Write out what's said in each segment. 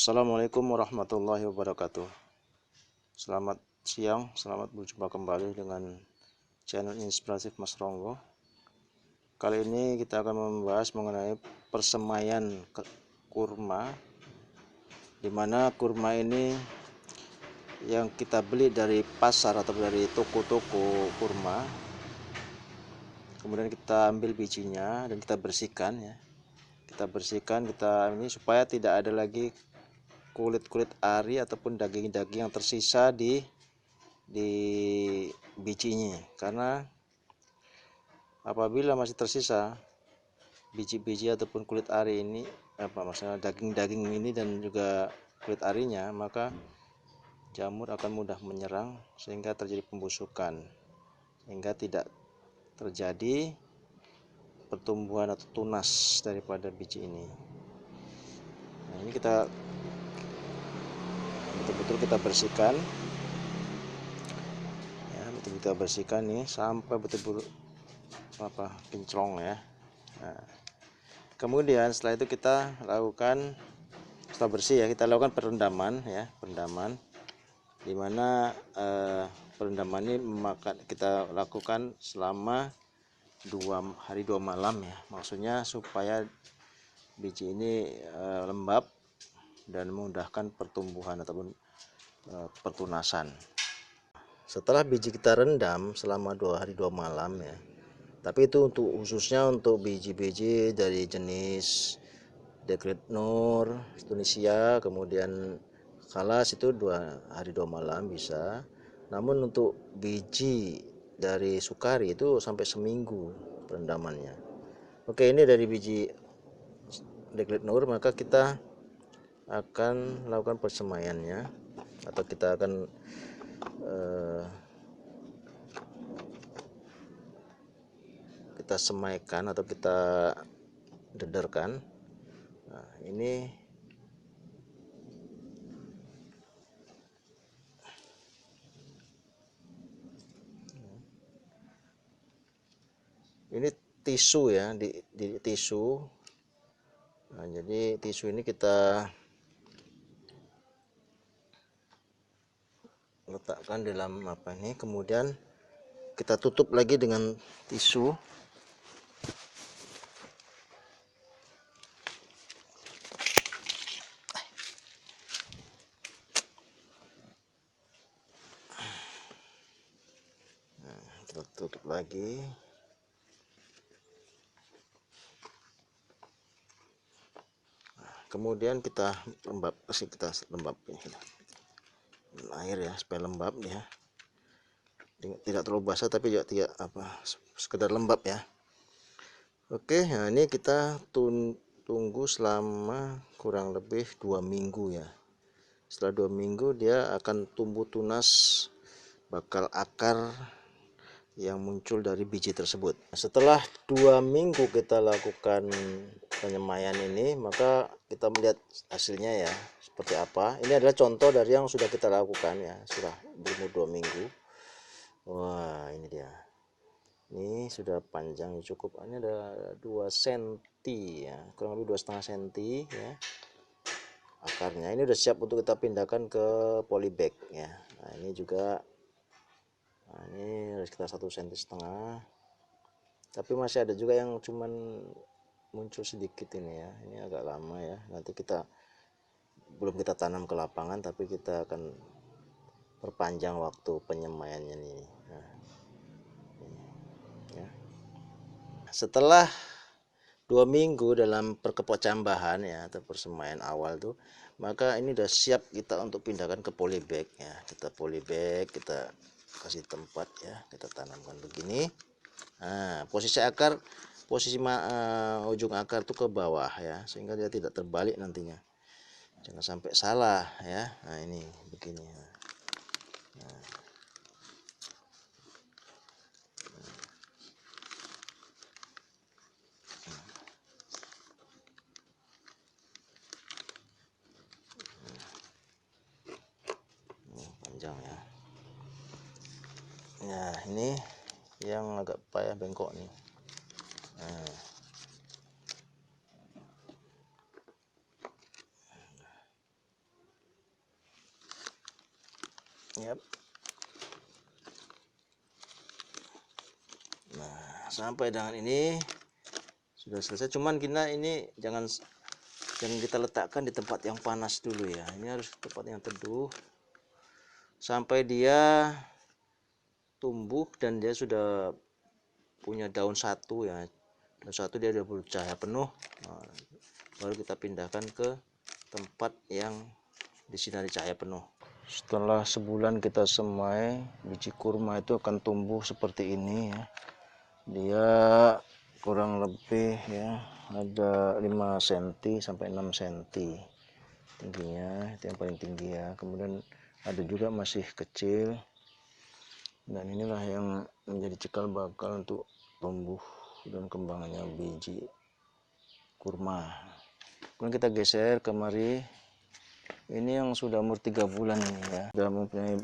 Assalamualaikum warahmatullahi wabarakatuh. Selamat siang, selamat berjumpa kembali dengan channel Inspiratif Mas Ronggo. Kali ini kita akan membahas mengenai persemaian kurma, dimana kurma ini yang kita beli dari pasar atau dari toko-toko kurma. Kemudian kita ambil bijinya dan kita bersihkan ya. Kita bersihkan, ini supaya tidak ada lagi kulit-kulit ari ataupun daging-daging yang tersisa di bijinya, karena apabila masih tersisa biji-biji ataupun kulit ari ini, maksudnya daging-daging ini dan juga kulit arinya, maka jamur akan mudah menyerang sehingga terjadi pembusukan, sehingga tidak terjadi pertumbuhan atau tunas daripada biji ini. Nah, ini kita betul-betul kita bersihkan ya, kita bersihkan nih sampai betul-betul kinclong ya. Nah, kemudian setelah itu kita lakukan, setelah bersih ya, kita lakukan perendaman ya, perendaman, dimana perendaman ini kita lakukan selama 2 hari 2 malam ya, maksudnya supaya biji ini lembab dan memudahkan pertumbuhan ataupun pertunasan. Setelah biji kita rendam selama 2 hari 2 malam ya, tapi itu khususnya untuk biji-biji dari jenis Dekret Nur, Tunisia, kemudian Kalas, itu 2 hari 2 malam bisa. Namun untuk biji dari Sukari itu sampai seminggu perendamannya. Oke, ini dari biji Dekret Nur, maka kita akan lakukan persemaiannya, atau kita akan kita semaikan atau kita dederkan. Nah, ini tisu ya, di tisu. Nah, jadi tisu ini kita letakkan dalam ini, kemudian kita tutup lagi dengan tisu. Nah, kita tutup lagi. Kemudian kita lembab air ya, supaya lembab ya, tidak terlalu basah tapi juga tidak sekedar lembab ya. Oke, nah ini kita tunggu selama kurang lebih 2 minggu ya. Setelah 2 minggu dia akan tumbuh tunas, bakal akar yang muncul dari biji tersebut. Setelah 2 minggu kita lakukan penyemaian ini, maka kita melihat hasilnya ya seperti apa. Ini adalah contoh dari yang sudah kita lakukan ya, sudah berumur 2 minggu. Wah, ini dia. Ini sudah panjang cukup, ini ada 2 cm ya, kurang lebih 2,5 cm ya akarnya. Ini udah siap untuk kita pindahkan ke polybag ya. Nah, ini juga, nah ini sekitar 1,5 cm, tapi masih ada juga yang cuman muncul sedikit ini ya. Ini agak lama ya, nanti kita belum kita tanam ke lapangan, tapi kita akan perpanjang waktu penyemaiannya ini. Nah, ya. Setelah 2 minggu dalam perkepocambahan ya, atau persemaian awal tuh, maka ini udah siap kita untuk pindahkan ke polybag ya. Kita polybag, kita kasih tempat ya, kita tanamkan begini. Nah, posisi ujung akar tuh ke bawah ya, sehingga dia tidak terbalik nantinya, jangan sampai salah ya. Nah, ini begini. Nah, panjang ya. Nah, ini yang agak payah bengkok nih. Nah, Yap. Nah, sampai dengan ini sudah selesai. Cuman kita ini jangan kita letakkan di tempat yang panas dulu ya. Ini harus tempat yang teduh sampai dia tumbuh dan dia sudah punya daun satu ya. Daun satu dia sudah bercahaya penuh. Nah, baru kita pindahkan ke tempat yang disinari cahaya penuh. Setelah sebulan kita semai, biji kurma itu akan tumbuh seperti ini ya. Dia kurang lebih ya ada 5 cm sampai 6 cm tingginya, itu yang paling tinggi ya. Kemudian ada juga masih kecil, dan inilah yang menjadi cikal bakal untuk tumbuh dan kembangnya biji kurma. Kemudian kita geser kemari. Ini yang sudah umur 3 bulan ini ya, sudah mempunyai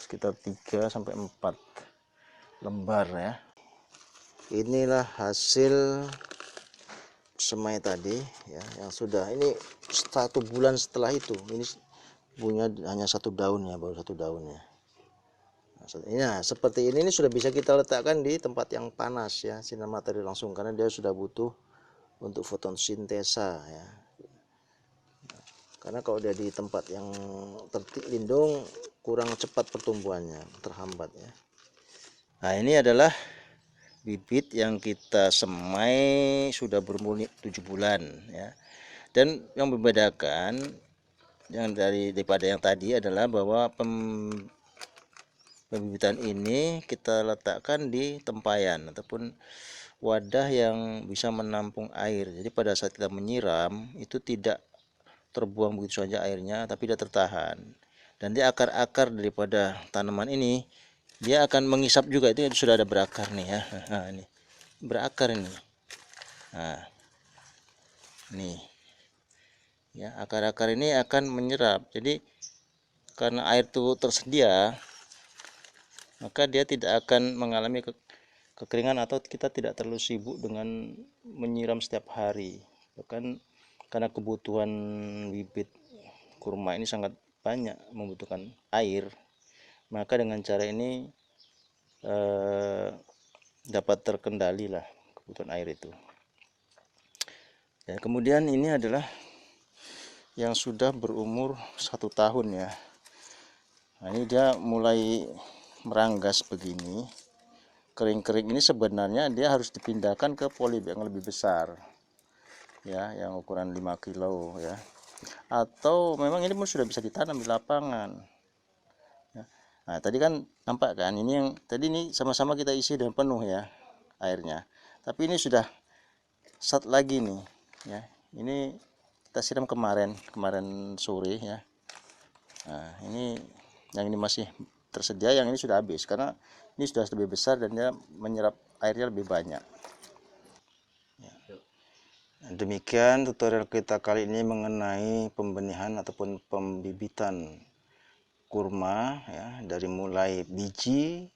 sekitar 3 sampai 4 lembar ya. Inilah hasil semai tadi ya, yang sudah ini 1 bulan setelah itu. Ini punya hanya 1 daun ya, baru 1 daun ya. Nah, seperti ini sudah bisa kita letakkan di tempat yang panas ya, sinar matahari langsung, karena dia sudah butuh untuk fotosintesa ya. Karena kalau dia di tempat yang terlindung kurang cepat pertumbuhannya, terhambat ya. Nah, ini adalah bibit yang kita semai sudah berumur 7 bulan ya. Dan yang membedakan yang daripada yang tadi adalah bahwa pembibitan ini kita letakkan di tempayan ataupun wadah yang bisa menampung air. Jadi pada saat kita menyiram itu tidak terbuang begitu saja airnya, tapi dia tertahan. Dan di akar-akar daripada tanaman ini dia akan mengisap juga. Itu sudah ada berakar nih ya. Nah, ini berakar ini. Nah, nih ya, akar-akar ini akan menyerap. Jadi karena air itu tersedia, maka dia tidak akan mengalami kekeringan atau kita tidak terlalu sibuk dengan menyiram setiap hari. Bahkan karena kebutuhan bibit kurma ini sangat banyak membutuhkan air, maka dengan cara ini dapat terkendali lah kebutuhan air itu. Dan kemudian ini adalah yang sudah berumur 1 tahun ya. Nah, ini dia mulai meranggas begini. Kering-kering ini sebenarnya dia harus dipindahkan ke polybag yang lebih besar ya, yang ukuran 5 kilo ya, atau memang ini pun sudah bisa ditanam di lapangan ya. Nah, tadi kan nampak kan, ini yang tadi ini sama-sama kita isi dengan penuh ya airnya, tapi ini sudah sat lagi nih ya. Ini kita siram kemarin sore ya. Nah, ini yang ini masih tersedia, yang ini sudah habis karena ini sudah lebih besar dan dia menyerap airnya lebih banyak. Demikian tutorial kita kali ini mengenai pembenihan ataupun pembibitan kurma ya, dari mulai biji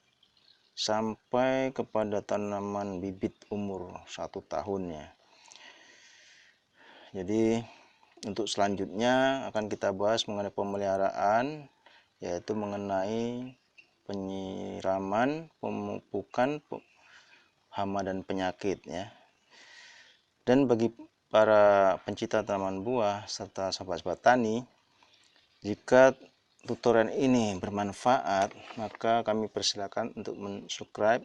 sampai kepada tanaman bibit umur 1 tahun ya. Jadi untuk selanjutnya akan kita bahas mengenai pemeliharaan, yaitu mengenai penyiraman, pemupukan hama dan penyakit ya. Dan bagi para pencinta tanaman buah serta sahabat-sahabat tani, jika tutorial ini bermanfaat, maka kami persilakan untuk subscribe,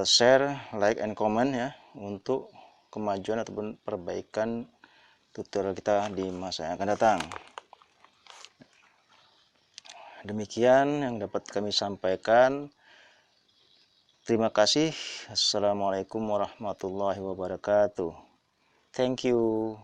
share, like, and comment ya, untuk kemajuan ataupun perbaikan tutorial kita di masa yang akan datang. Demikian yang dapat kami sampaikan. Terima kasih. Assalamualaikum warahmatullahi wabarakatuh. Thank you.